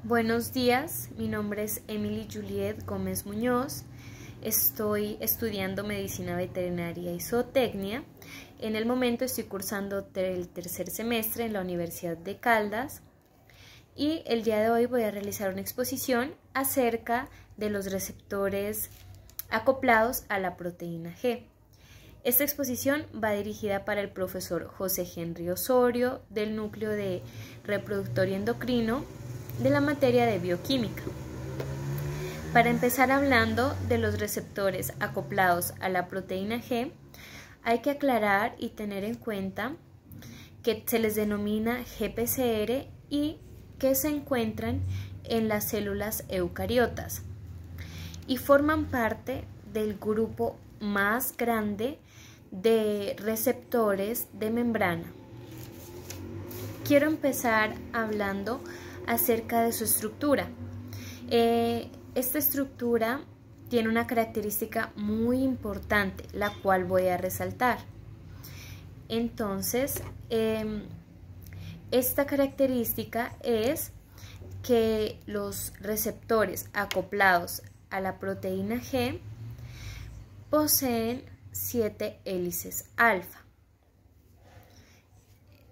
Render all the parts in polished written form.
Buenos días, mi nombre es Emily Juliet Gómez Muñoz. Estoy estudiando medicina veterinaria y zootecnia. En el momento estoy cursando el tercer semestre en la Universidad de Caldas y el día de hoy voy a realizar una exposición acerca de los receptores acoplados a la proteína G. Esta exposición va dirigida para el profesor José Henry Osorio del Núcleo de Reproductor y Endocrino de la materia de bioquímica. Para empezar hablando de los receptores acoplados a la proteína G, hay que aclarar y tener en cuenta que se les denomina GPCR y que se encuentran en las células eucariotas y forman parte del grupo más grande de receptores de membrana. Quiero empezar hablando acerca de su estructura. Esta estructura tiene una característica muy importante, la cual voy a resaltar. Entonces, esta característica es que los receptores acoplados a la proteína G poseen 7 hélices alfa.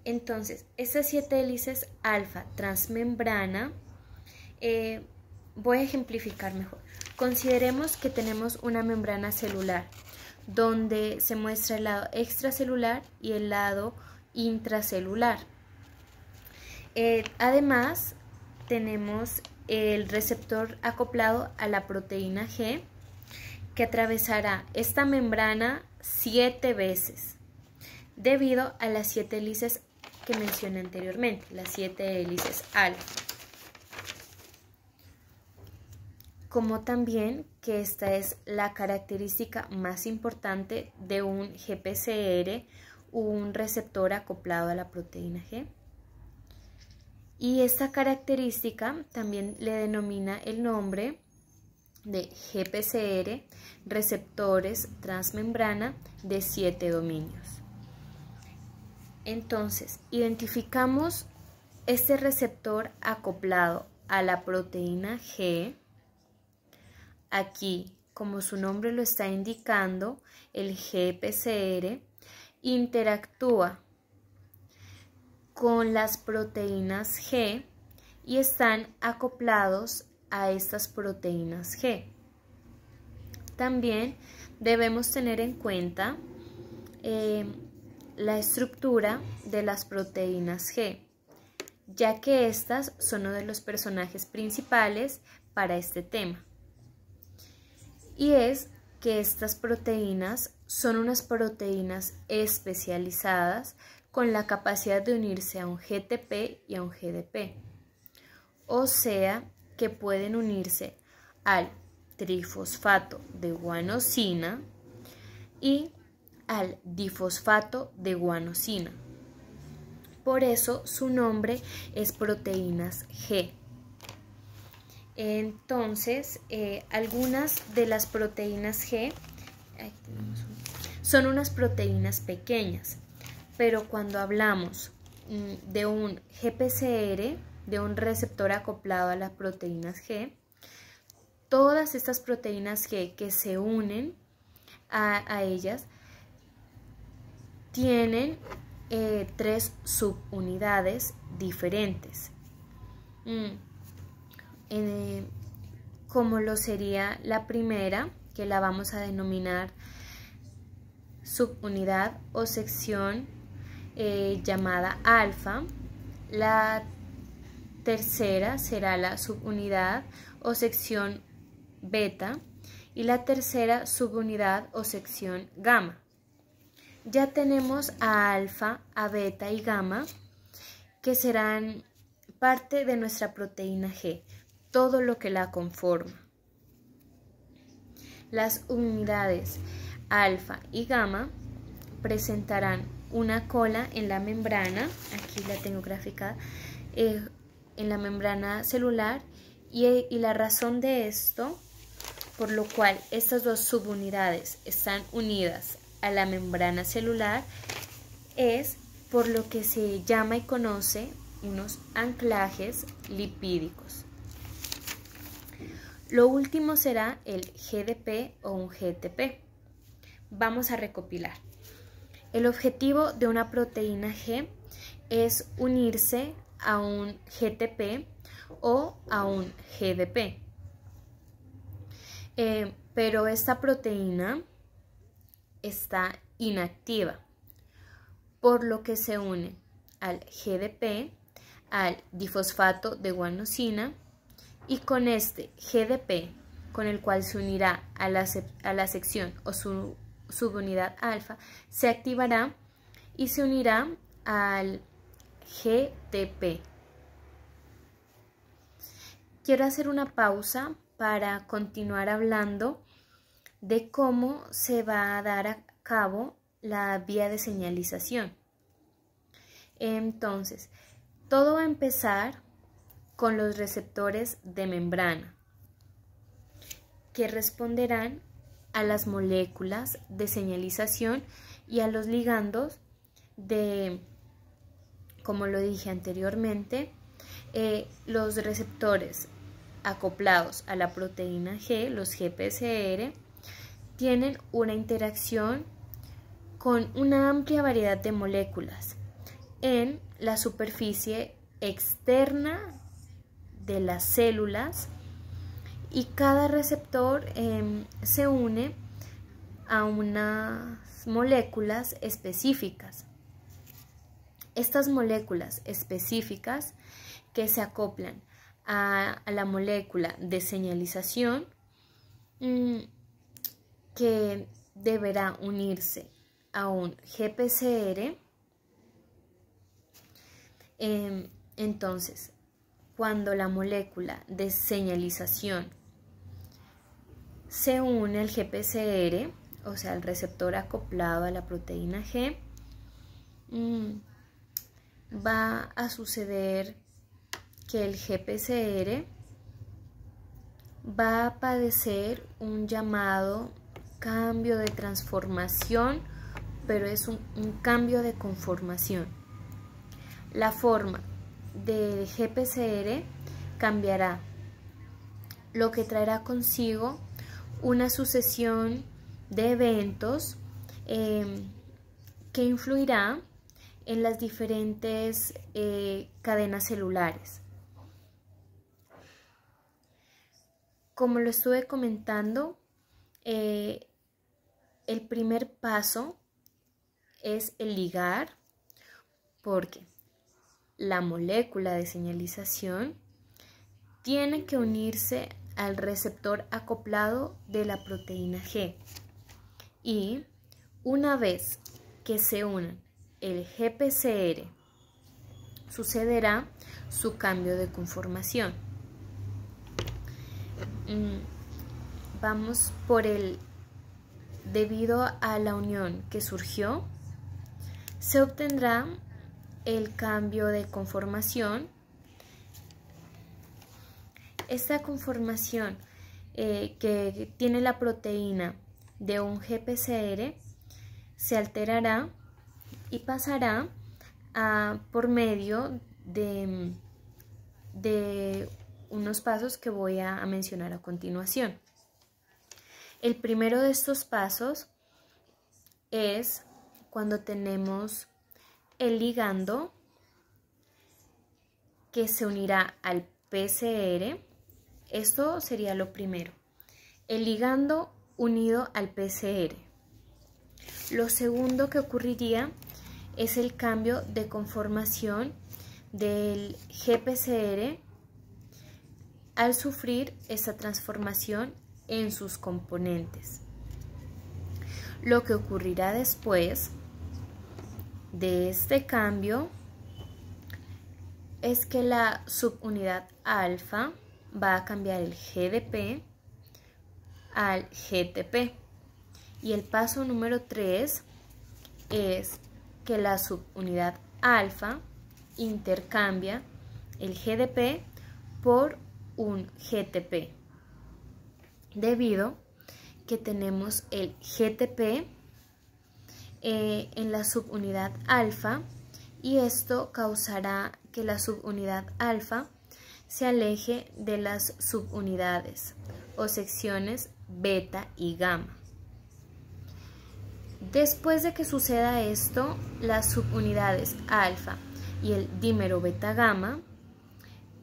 Entonces, estas 7 hélices alfa transmembrana, voy a ejemplificar mejor. Consideremos que tenemos una membrana celular donde se muestra el lado extracelular y el lado intracelular. Además, tenemos el receptor acoplado a la proteína G que atravesará esta membrana 7 veces debido a las 7 hélices que mencioné anteriormente, las 7 hélices alfa. Como también que esta es la característica más importante de un GPCR, un receptor acoplado a la proteína G. Y esta característica también le denomina el nombre de GPCR, receptores transmembrana de 7 dominios. Entonces, identificamos este receptor acoplado a la proteína G. Aquí, como su nombre lo está indicando, el GPCR interactúa con las proteínas G y están acoplados a estas proteínas G. También debemos tener en cuenta la estructura de las proteínas G, ya que estas son uno de los personajes principales para este tema. Y es que estas proteínas son unas proteínas especializadas con la capacidad de unirse a un GTP y a un GDP, o sea que pueden unirse al trifosfato de guanosina y al difosfato de guanosina. Por eso su nombre es proteínas G. Entonces, algunas de las proteínas G son unas proteínas pequeñas, pero cuando hablamos de un GPCR, de un receptor acoplado a las proteínas G, todas estas proteínas G que se unen a ellas tienen 3 subunidades diferentes, como lo sería la primera, que la vamos a denominar subunidad o sección llamada alfa. La tercera será la subunidad o sección beta y la tercera subunidad o sección gamma. Ya tenemos a alfa, a beta y gamma, que serán parte de nuestra proteína G, todo lo que la conforma. Las unidades alfa y gamma presentarán una cola en la membrana, aquí la tengo graficada, en la membrana celular, y la razón de esto, por lo cual estas dos subunidades están unidas a la membrana celular, es por lo que se llama y conoce unos anclajes lipídicos. Lo último será el GDP o un GTP. Vamos a recopilar. El objetivo de una proteína G es unirse a un GTP o a un GDP. Pero esta proteína está inactiva, por lo que se une al GDP, al difosfato de guanosina, y con este GDP, con el cual se unirá a la sección o su subunidad alfa, se activará y se unirá al GTP. Quiero hacer una pausa para continuar hablando de cómo se va a dar a cabo la vía de señalización. Entonces, todo va a empezar con los receptores de membrana, que responderán a las moléculas de señalización y a los ligandos de, como lo dije anteriormente, los receptores acoplados a la proteína G, los GPCR, tienen una interacción con una amplia variedad de moléculas en la superficie externa de las células, y cada receptor se une a unas moléculas específicas. Estas moléculas específicas que se acoplan a la molécula de señalización, que deberá unirse a un GPCR. Entonces, cuando la molécula de señalización se une al GPCR, o sea, al receptor acoplado a la proteína G, va a suceder que el GPCR va a padecer un llamado cambio de transformación, pero es un cambio de conformación. La forma del GPCR cambiará, lo que traerá consigo una sucesión de eventos que influirá en las diferentes cadenas celulares. Como lo estuve comentando, el primer paso es el ligar, porque la molécula de señalización tiene que unirse al receptor acoplado de la proteína G, y una vez que se unan el GPCR, sucederá su cambio de conformación. Vamos por debido a la unión que surgió, se obtendrá el cambio de conformación. Esta conformación que tiene la proteína de un GPCR se alterará y pasará por medio de unos pasos que voy a mencionar a continuación. El primero de estos pasos es cuando tenemos el ligando que se unirá al PCR. Esto sería lo primero, el ligando unido al PCR. Lo segundo que ocurriría es el cambio de conformación del GPCR al sufrir esta transformación en sus componentes. Lo que ocurrirá después de este cambio es que la subunidad alfa va a cambiar el GDP al GTP, y el paso número 3 es que la subunidad alfa intercambia el GDP por un GTP, debido que tenemos el GTP en la subunidad alfa, y esto causará que la subunidad alfa se aleje de las subunidades o secciones beta y gamma. Después de que suceda esto, las subunidades alfa y el dímero beta gamma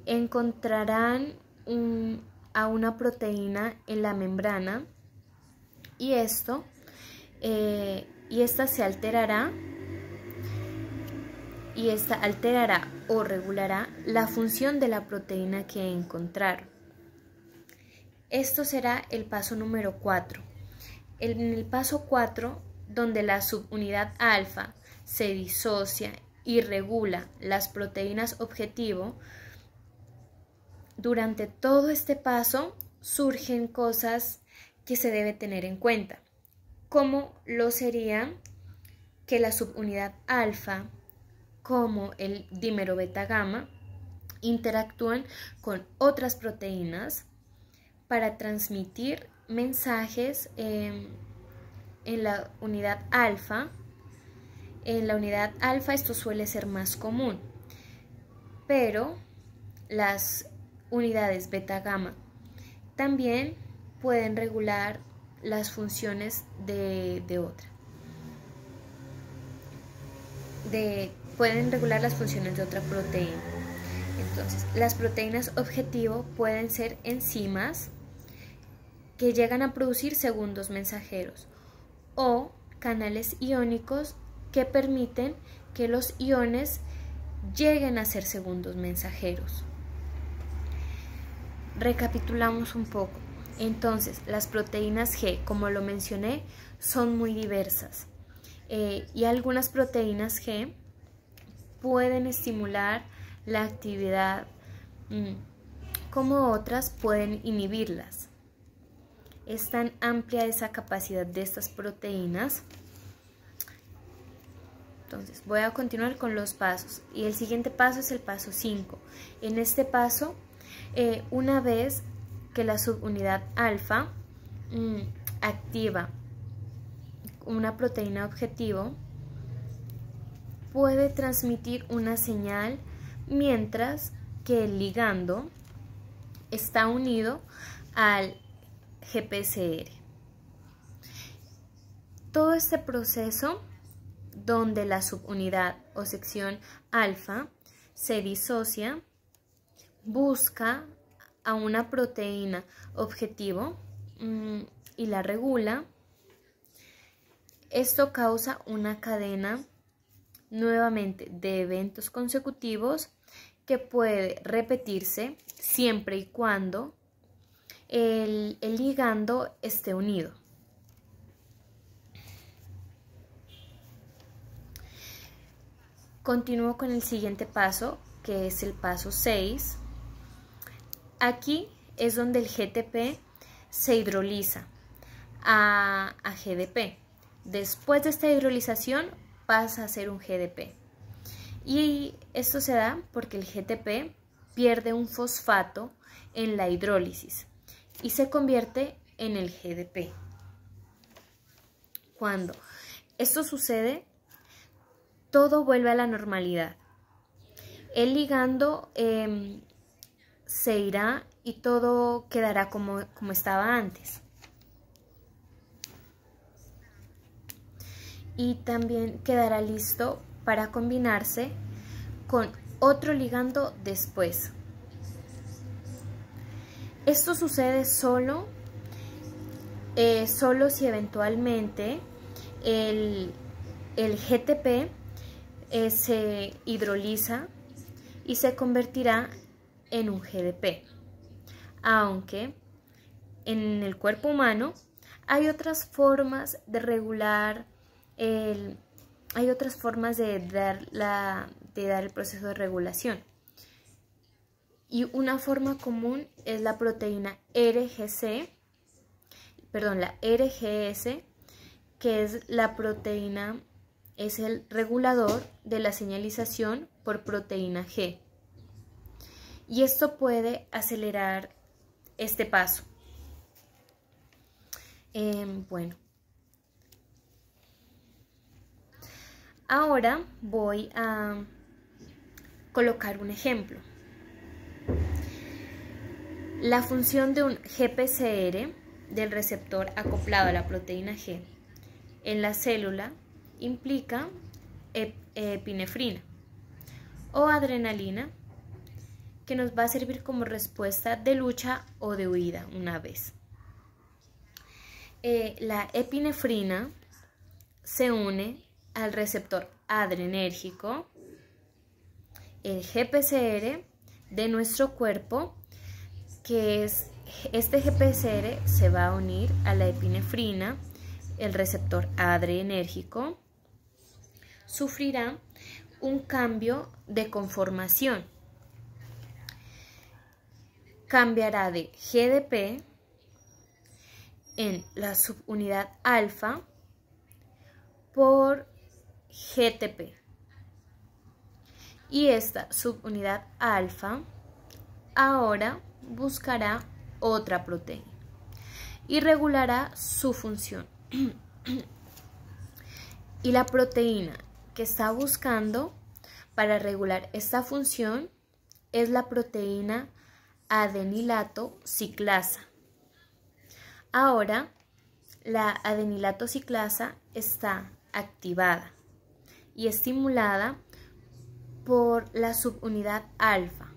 encontrarán a una proteína en la membrana y esta se alterará o regulará la función de la proteína que encontraron. Esto será el paso número 4. En el paso 4, donde la subunidad alfa se disocia y regula las proteínas objetivo, durante todo este paso surgen cosas que se debe tener en cuenta, como lo sería que la subunidad alfa como el dímero beta gamma interactúan con otras proteínas para transmitir mensajes en la unidad alfa. En la unidad alfa esto suele ser más común, pero las unidades beta gamma también pueden regular las funciones de otra. Pueden regular las funciones de otra proteína. Entonces, las proteínas objetivo pueden ser enzimas que llegan a producir segundos mensajeros o canales iónicos que permiten que los iones lleguen a ser segundos mensajeros. Recapitulamos un poco. Entonces, las proteínas G, como lo mencioné, son muy diversas y algunas proteínas G pueden estimular la actividad como otras pueden inhibirlas. Es tan amplia esa capacidad de estas proteínas. Entonces voy a continuar con los pasos y el siguiente paso es el paso 5. En este paso, una vez que la subunidad alfa activa una proteína objetivo, puede transmitir una señal mientras que el ligando está unido al GPCR. Todo este proceso donde la subunidad o sección alfa se disocia busca a una proteína objetivo y la regula. Esto causa una cadena nuevamente de eventos consecutivos que puede repetirse siempre y cuando el ligando esté unido. Continúo con el siguiente paso, que es el paso 6. Aquí es donde el GTP se hidroliza a GDP. Después de esta hidrolización pasa a ser un GDP. Y esto se da porque el GTP pierde un fosfato en la hidrólisis y se convierte en el GDP. Cuando esto sucede, todo vuelve a la normalidad. El ligando se irá y todo quedará como estaba antes. Y también quedará listo para combinarse con otro ligando después. Esto sucede solo si eventualmente el GTP se hidroliza y se convertirá en un GDP. Aunque en el cuerpo humano hay otras formas de regular hay otras formas de dar el proceso de regulación. Y una forma común es la proteína RGS, que es la proteína, es el regulador de la señalización por proteína G. Y esto puede acelerar este paso. Bueno. Ahora voy a colocar un ejemplo. La función de un GPCR del receptor acoplado a la proteína G en la célula implica epinefrina o adrenalina, que nos va a servir como respuesta de lucha o de huida una vez. La epinefrina se une al receptor adrenérgico, el GPCR de nuestro cuerpo, que es este GPCR se va a unir a la epinefrina, el receptor adrenérgico, sufrirá un cambio de conformación. Cambiará de GDP en la subunidad alfa por GTP. Y esta subunidad alfa ahora buscará otra proteína y regulará su función. Y la proteína que está buscando para regular esta función es la proteína adenilato ciclasa. Ahora la adenilato ciclasa está activada y estimulada por la subunidad alfa,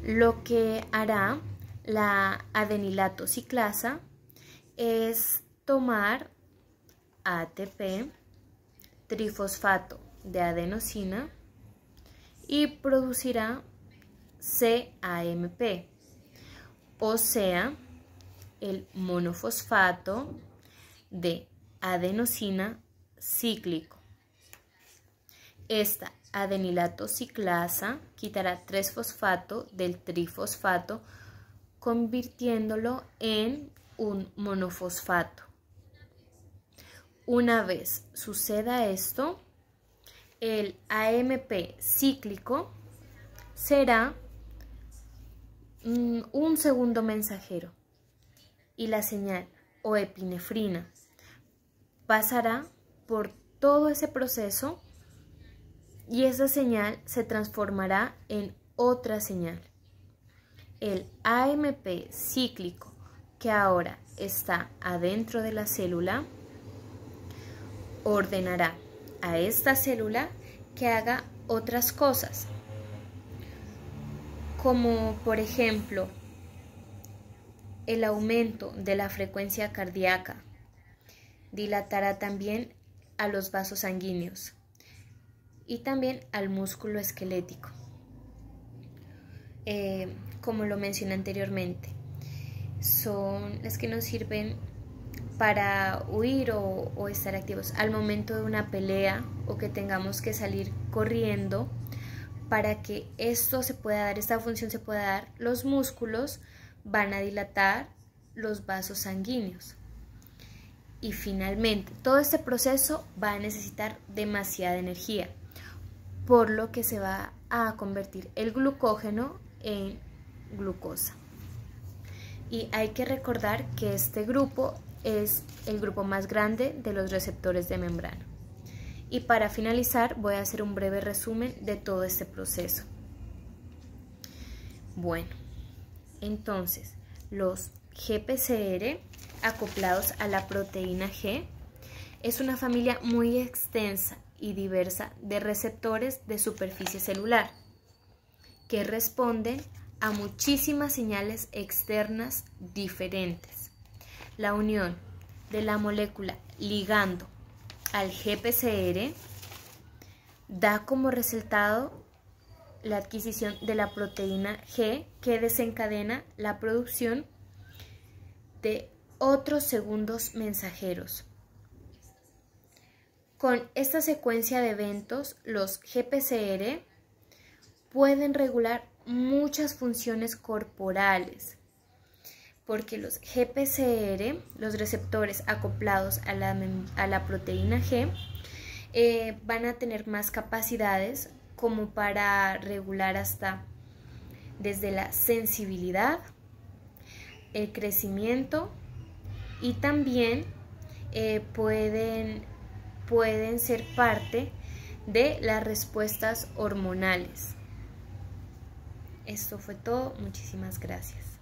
lo que hará la adenilato ciclasa es tomar ATP, trifosfato de adenosina, y producirá CAMP, o sea, el monofosfato de adenosina cíclico. Esta adenilato ciclasa quitará 3-fosfato del trifosfato, convirtiéndolo en un monofosfato. Una vez suceda esto, el AMP cíclico será un segundo mensajero y la señal o epinefrina pasará por todo ese proceso y esa señal se transformará en otra señal. El AMP cíclico, que ahora está adentro de la célula, ordenará a esta célula que haga otras cosas, como por ejemplo el aumento de la frecuencia cardíaca. Dilatará también a los vasos sanguíneos y también al músculo esquelético, como lo mencioné anteriormente. Son las que nos sirven para huir o estar activos al momento de una pelea o que tengamos que salir corriendo. Para que esto se pueda dar, esta función se pueda dar, los músculos van a dilatar los vasos sanguíneos. Y finalmente, todo este proceso va a necesitar demasiada energía, por lo que se va a convertir el glucógeno en glucosa. Y hay que recordar que este grupo es el grupo más grande de los receptores de membrana. Y para finalizar voy a hacer un breve resumen de todo este proceso. Bueno, entonces los GPCR acoplados a la proteína G es una familia muy extensa y diversa de receptores de superficie celular que responden a muchísimas señales externas diferentes. La unión de la molécula ligando al GPCR da como resultado la adquisición de la proteína G, que desencadena la producción de otros segundos mensajeros. Con esta secuencia de eventos, los GPCR pueden regular muchas funciones corporales, porque los GPCR, los receptores acoplados a la proteína G, van a tener más capacidades como para regular hasta desde la sensibilidad, el crecimiento, y también pueden ser parte de las respuestas hormonales. esto fue todo. Muchísimas gracias.